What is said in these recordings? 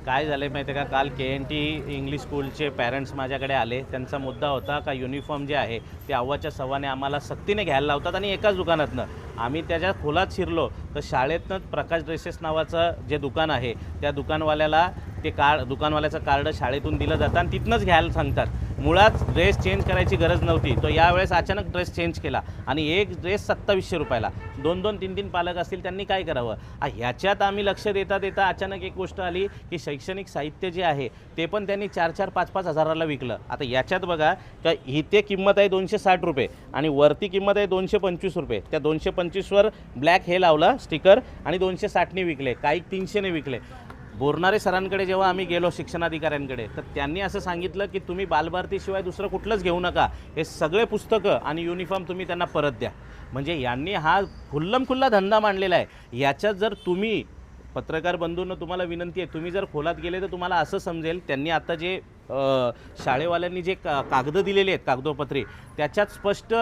काय झालं माहिती आहे का, काल KNT इंग्लिश स्कूलचे पॅरेंट्स माझ्याकडे आले. त्यांचा मुद्दा होता का युनिफॉर्म जे आहे ते 1:15 आम्हाला सक्तीने घ्यायला लावतात आणि एकाच दुकानातनं. आम्ही त्याच्या खोलात शिरलो तर शाळेतनं प्रकाश ड्रेसेस नावाचं जे दुकान आहे त्या दुकानवाल्याला ते दुकानवाल्याचं कार्ड शाळेतून दिलं जातं आणि तिथनंच घ्यायला सांगतात. मुळात ड्रेस चेंज करायची गरज नव्हती. तो यावेळेस अचानक ड्रेस चेंज केला आणि एक ड्रेस 2700 रुपयाला. 2-2, 3-3 पालक असतील त्यांनी काय करावं. ह्याच्यात आम्ही लक्ष देता देता अचानक एक गोष्ट आली की शैक्षणिक साहित्य जे आहे ते पण त्यांनी 4-4, 5-5 हजाराला विकलं. आता याच्यात बघा का इथे किंमत आहे 260 रुपये आणि वरती किंमत आहे 225 रुपये. त्या 225वर ब्लॅक हे लावलं स्टिकर आणि 260ने विकले, काही 300ने विकले. बोरनारे सरांकडे जेव्हा आम्ही गेलो शिक्षणाधिकाऱ्यांकडे तर त्यांनी असं सांगितलं की तुम्ही बालभारतीशिवाय दुसरं कुठलंच घेऊ नका, हे सगळे पुस्तकं आणि युनिफॉर्म तुम्ही त्यांना परत द्या. म्हणजे यांनी हा खुल्लमखुल्ला धंदा मांडलेला आहे. याच्यात जर तुम्ही पत्रकार बंधूंनो तुम्हाला विनंती आहे, तुम्ही जर खोलात गेले तर तुम्हाला असं समजेल. त्यांनी आता जे शाळेवाल्यांनी जे कागदं दिलेले आहेत कागदोपत्री त्याच्यात स्पष्ट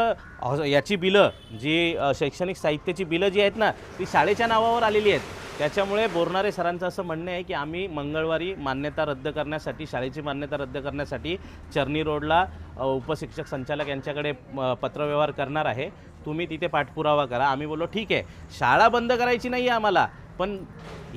याची बिलं जी शैक्षणिक साहित्याची बिलं जी आहेत ना ती शाळेच्या नावावर आलेली आहेत. त्याच्यामुळे बोरनारे सरांचं असं म्हणणं आहे की आम्ही मंगळवारी मान्यता रद्द करण्यासाठी, शाळेची मान्यता रद्द करण्यासाठी चर्नी रोडला उपशिक्षक संचालक यांच्याकडे पत्रव्यवहार करणार आहे. तुम्ही तिथे पाठपुरावा करा. आम्ही बोललो ठीक आहे, शाळा बंद करायची नाही आहे आम्हाला, पण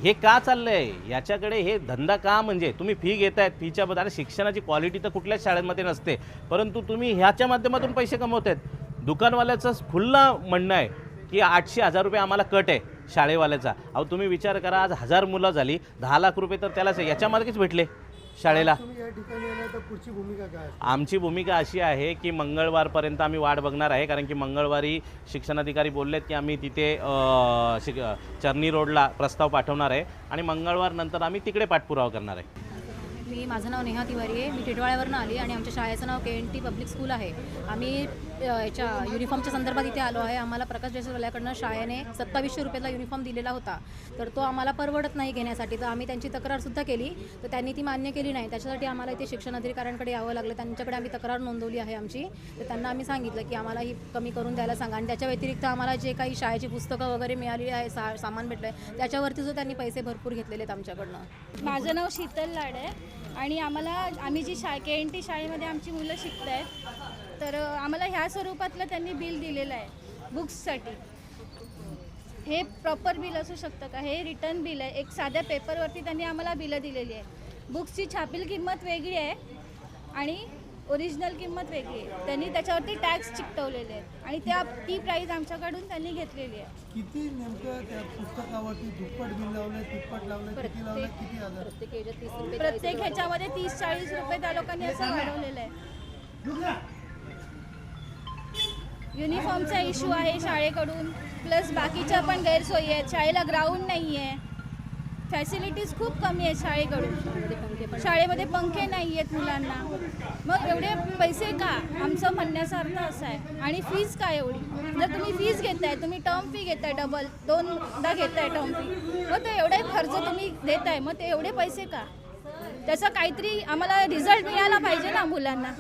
हे का चाललं आहे याच्याकडे, हे धंदा का, म्हणजे तुम्ही फी घेतायत, फीच्या बद्दल शिक्षणाची क्वालिटी तर कुठल्याच शाळेमध्ये नसते, परंतु तुम्ही ह्याच्या माध्यमातून पैसे कमवत आहेत. दुकानवाल्याचं खुल्ला म्हणणं आहे की 800-1000 रुपये आम्हाला कट आहे शाळेवाल्याचा. अहो तुम्ही विचार करा, आज 1000 मुलं झाली, 10 लाख रुपये तर त्यालाच याच्यामार्गेच भेटले शाळेला. आमची भूमिका अशी आहे की मंगळवारपर्यंत आम्ही वाट बघणार आहे, कारण की मंगळवारी शिक्षणाधिकारी बोललेत की आम्ही तिथे चर्नी रोडला प्रस्ताव पाठवणार आहे आणि मंगळवार नंतर आम्ही तिकडे पाठपुरावा करणार आहे. माझं नाव नेहा तिवारी आहे. मी टिटवाळ्यावरून आली आणि आमच्या शाळेचं नाव KNT पब्लिक स्कूल आहे. आम्ही याच्या युनिफॉर्मच्या संदर्भात इथे आलो आहे. आम्हाला प्रकाश ड्रेसेसवाल्याकडनं शाळेने 2700 रुपयाला युनिफॉर्म दिलेला होता, तर तो आम्हाला परवडत नाही घेण्यासाठी. तर आम्ही त्यांची तक्रारसुद्धा केली तर त्यांनी ती मान्य केली नाही. त्याच्यासाठी आम्हाला इथे शिक्षणाधिकाऱ्यांकडे यावं लागलं. त्यांच्याकडे आम्ही तक्रार नोंदवली आहे आमची. तर त्यांना आम्ही सांगितलं की आम्हाला ही कमी करून द्यायला सांगा आणि त्याच्या व्यतिरिक्त आम्हाला जे काही शाळेची पुस्तकं वगैरे मिळालेली आहे, सामान भेटलं आहे, त्याच्यावरती जो त्यांनी पैसे भरपूर घेतलेले आहेत आमच्याकडनं. माझं नाव शीतल लाड आहे आणि आम्ही जी KNT शाळेमध्ये आमची मुलं शिकत आहेत, तर आम्हाला ह्या स्वरूपातलं त्यांनी बिल दिलेलं आहे बुक्ससाठी. हे प्रॉपर बिल असू शकतं का? हे रिटर्न बिल आहे. एक साध्या पेपरवरती त्यांनी आम्हाला बिलं दिलेली आहे. बुक्सची छापील किंमत वेगळी आहे आणि ओरिजिनल किंमत वेगळी आहे. त्यांनी त्याच्यावरती टॅक्स चिकटवलेले आहेत आणि ती प्राईज आमच्याकडून त्यांनी घेतलेली आहे. किती नेमकं त्या पुस्तकावरती दुप्पट बिल लावलं, तिप्पट लावलं, किती लावलं, किती हजार? प्रत्येक ह्याच्यामध्ये 30-40 रुपये त्या लोकांनी असं वाढवलेलं आहे. युनिफॉर्मचा इश्यू आहे शाळेकडून, प्लस बाकीच्या पण गैरसोयी आहेत. शाळेला ग्राउंड नाही आहे, फॅसिलिटीज खूप कमी आहेत शाळेकडून. शाळेमध्ये पंखे नाही आहेत मुलांना. मग एवढे पैसे का? आमचं म्हणण्याचा अर्थ असा आहे. आणि फीज काय एवढी? जर तुम्ही फीज घेताय, तुम्ही टर्म फी घेताय, डबल 2दा घेताय टर्म फी, मग ते एवढे खर्च तुम्ही देताय, मग ते एवढे पैसे का? त्याचा काहीतरी आम्हाला रिझल्ट मिळायला पाहिजे ना मुलांना.